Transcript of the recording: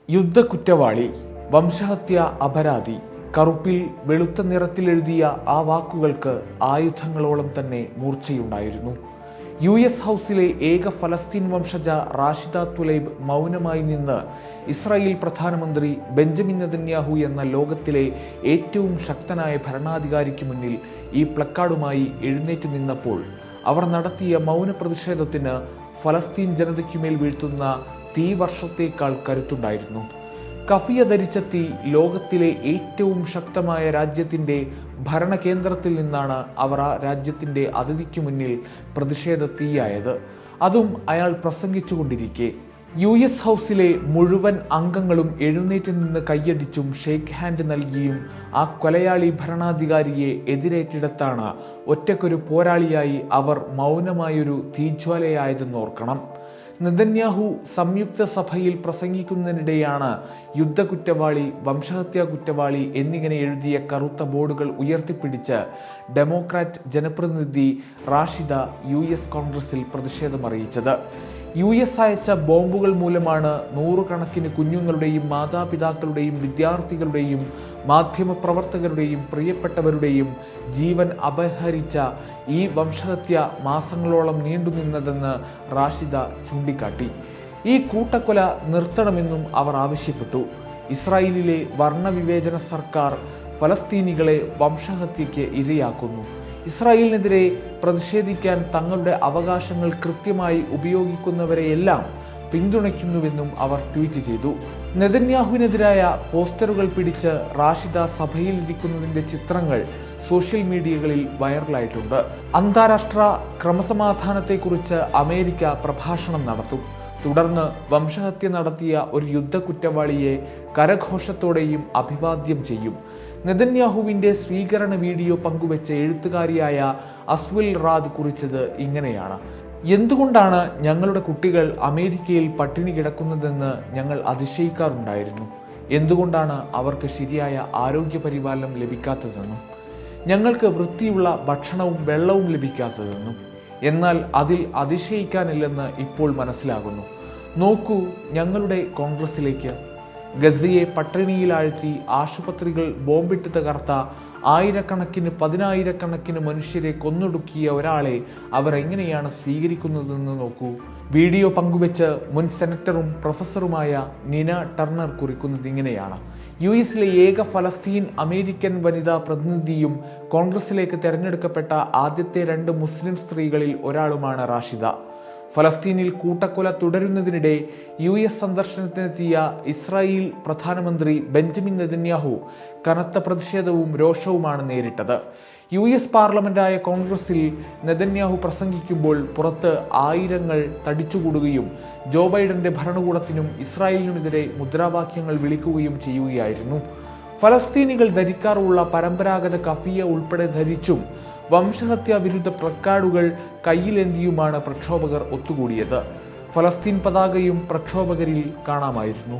യുദ്ധക്കുറ്റവാളി, വംശഹത്യ അപരാധി. കറുപ്പിൽ വെളുത്ത നിറത്തിലെഴുതിയ ആ വാക്കുകൾക്ക് ആയുധങ്ങളോളം തന്നെ മൂർച്ചയുണ്ടായിരുന്നു. US ഹൗസിലെ ഏക ഫലസ്തീൻ വംശജ റാഷിദ തുലൈബ് മൗനമായി നിന്ന് ഇസ്രായേൽ പ്രധാനമന്ത്രി ബെഞ്ചമിൻ നെതന്യാഹു എന്ന ലോകത്തിലെ ഏറ്റവും ശക്തനായ ഭരണാധികാരിക്ക് മുന്നിൽ ഈ പ്ലക്കാർഡുമായി എഴുന്നേറ്റ് നിന്നപ്പോൾ അവർ നടത്തിയ മൗന പ്രതിഷേധത്തിന് ഫലസ്തീൻ ജനതയ്ക്കുമേൽ വീഴ്ത്തുന്ന തീവർഷത്തേക്കാൾ കരുത്തുണ്ടായിരുന്നു. കഫിയ ധരിച്ച തീ ലോകത്തിലെ ഏറ്റവും ശക്തമായ രാജ്യത്തിൻ്റെ ഭരണകേന്ദ്രത്തിൽ നിന്നാണ് അവർ ആ രാജ്യത്തിൻ്റെ അതിഥിക്ക് മുന്നിൽ പ്രതിഷേധ തീയായത്. അതും അയാൾ പ്രസംഗിച്ചുകൊണ്ടിരിക്കെ. US ഹൗസിലെ മുഴുവൻ അംഗങ്ങളും എഴുന്നേറ്റ് നിന്ന് കൈയടിച്ചും ഷേക്ക് ഹാൻഡ് നൽകിയും ആ കൊലയാളി ഭരണാധികാരിയെ എതിരേറ്റിടത്താണ് ഒറ്റക്കൊരു പോരാളിയായി അവർ മൗനമായൊരു തീജ്വാലയായതെന്നോർക്കണം. നെതന്യാഹു സംയുക്ത സഭയിൽ പ്രസംഗിക്കുന്നതിനിടെയാണ് യുദ്ധക്കുറ്റവാളി, വംശഹത്യാ കുറ്റവാളി എന്നിങ്ങനെ എഴുതിയ കറുത്ത ബോർഡുകൾ ഉയർത്തിപ്പിടിച്ച് ഡെമോക്രാറ്റ് ജനപ്രതിനിധി റാഷിദ US കോൺഗ്രസിൽ പ്രതിഷേധമറിയിച്ചത്. US അയച്ച ബോംബുകൾ മൂലമാണ് നൂറുകണക്കിന് കുഞ്ഞുങ്ങളുടെയും മാതാപിതാക്കളുടെയും വിദ്യാർത്ഥികളുടെയും മാധ്യമപ്രവർത്തകരുടെയും പ്രിയപ്പെട്ടവരുടെയും ജീവൻ അപഹരിച്ച ഈ വംശഹത്യ മാസങ്ങളോളം നീണ്ടുനിന്നതെന്ന് റാഷിദ ചൂണ്ടിക്കാട്ടി. ഈ കൂട്ടക്കൊല നിർത്തണമെന്നും അവർ ആവശ്യപ്പെട്ടു. ഇസ്രായേലിലെ വർണ്ണവിവേചന സർക്കാർ ഫലസ്തീനികളെ വംശഹത്യയ്ക്ക് ഇരയാക്കുന്നു. ഇസ്രായേലിനെതിരെ പ്രതിഷേധിക്കാൻ തങ്ങളുടെ അവകാശങ്ങൾ കൃത്യമായി ഉപയോഗിക്കുന്നവരെയെല്ലാം പിന്തുണയ്ക്കുന്നുവെന്നും അവർ ട്വീറ്റ് ചെയ്തു. നെതന്യാഹുവിനെതിരായ പോസ്റ്ററുകൾ പിടിച്ച് റാഷിദ സഭയിലിരിക്കുന്നതിൻ്റെ ചിത്രങ്ങൾ സോഷ്യൽ മീഡിയകളിൽ വൈറലായിട്ടുണ്ട്. അന്താരാഷ്ട്ര ക്രമസമാധാനത്തെക്കുറിച്ച് അമേരിക്ക പ്രഭാഷണം നടത്തും. തുടർന്ന് വംശഹത്യ നടത്തിയ ഒരു യുദ്ധക്കുറ്റവാളിയെ കരഘോഷത്തോടെയും അഭിവാദ്യം ചെയ്യും. നെതന്യാഹുവിൻ്റെ സ്വീകരണ വീഡിയോ പങ്കുവെച്ച എഴുത്തുകാരിയായ അസ്വിൽ റാദ് കുറിച്ചത് ഇങ്ങനെയാണ്: എന്തുകൊണ്ടാണ് ഞങ്ങളുടെ കുട്ടികൾ അമേരിക്കയിൽ പട്ടിണി കിടക്കുന്നതെന്ന് ഞങ്ങൾ അതിശയിക്കാറുണ്ടായിരുന്നു. എന്തുകൊണ്ടാണ് അവർക്ക് ശരിയായ ആരോഗ്യ പരിപാലനം ലഭിക്കാത്തതെന്നും ഞങ്ങൾക്ക് വൃത്തിയുള്ള ഭക്ഷണവും വെള്ളവും ലഭിക്കാത്തതെന്നും. എന്നാൽ അതിൽ അതിശയിക്കാനില്ലെന്ന് ഇപ്പോൾ മനസ്സിലാകുന്നു. നോക്കൂ ഞങ്ങളുടെ കോൺഗ്രസിലേക്ക്. ഗസയെ പട്ടിണിയിലാഴ്ത്തി ആശുപത്രികൾ ബോംബിട്ട് തകർത്ത ആയിരക്കണക്കിന് പതിനായിരക്കണക്കിന് മനുഷ്യരെ കൊന്നൊടുക്കിയ ഒരാളെ അവർ എങ്ങനെയാണ് സ്വീകരിക്കുന്നതെന്ന് നോക്കൂ. വീഡിയോ പങ്കുവെച്ച് മുൻ സെനറ്ററും പ്രൊഫസറുമായ നിന ടർണർ കുറിക്കുന്നത് ഇങ്ങനെയാണ്: US-ലെ ഏക ഫലസ്തീൻ അമേരിക്കൻ വനിതാ പ്രതിനിധിയും കോൺഗ്രസിലേക്ക് തെരഞ്ഞെടുക്കപ്പെട്ട ആദ്യത്തെ 2 മുസ്ലിം സ്ത്രീകളിൽ ഒരാളുമാണ് റാഷിദ. ഫലസ്തീനിൽ കൂട്ടക്കൊല തുടരുന്നതിനിടെ US സന്ദർശനത്തിനെത്തിയ ഇസ്രായേൽ പ്രധാനമന്ത്രി ബെഞ്ചമിൻ നെതന്യാഹു കനത്ത പ്രതിഷേധവും രോഷവുമാണ് നേരിട്ടത്. US പാർലമെന്റായ കോൺഗ്രസിൽ നെതന്യാഹു പ്രസംഗിക്കുമ്പോൾ പുറത്ത് ആയിരങ്ങൾ തടിച്ചുകൂടുകയും ജോ ബൈഡന്റെ ഭരണകൂടത്തിനും ഇസ്രായേലിനുമെതിരെ മുദ്രാവാക്യങ്ങൾ വിളിക്കുകയും ചെയ്യുകയായിരുന്നു. ഫലസ്തീനികൾ ധരിക്കാറുള്ള പരമ്പരാഗത കഫിയ ഉൾപ്പെടെ ധരിച്ചും വംശഹത്യാ വിരുദ്ധ പ്ലക്കാർഡുകൾ കയ്യിലേന്തിയുമാണ് പ്രക്ഷോഭകർ ഒത്തുകൂടിയത്. ഫലസ്തീൻ പതാകയും പ്രക്ഷോഭകരിൽ കാണാമായിരുന്നു.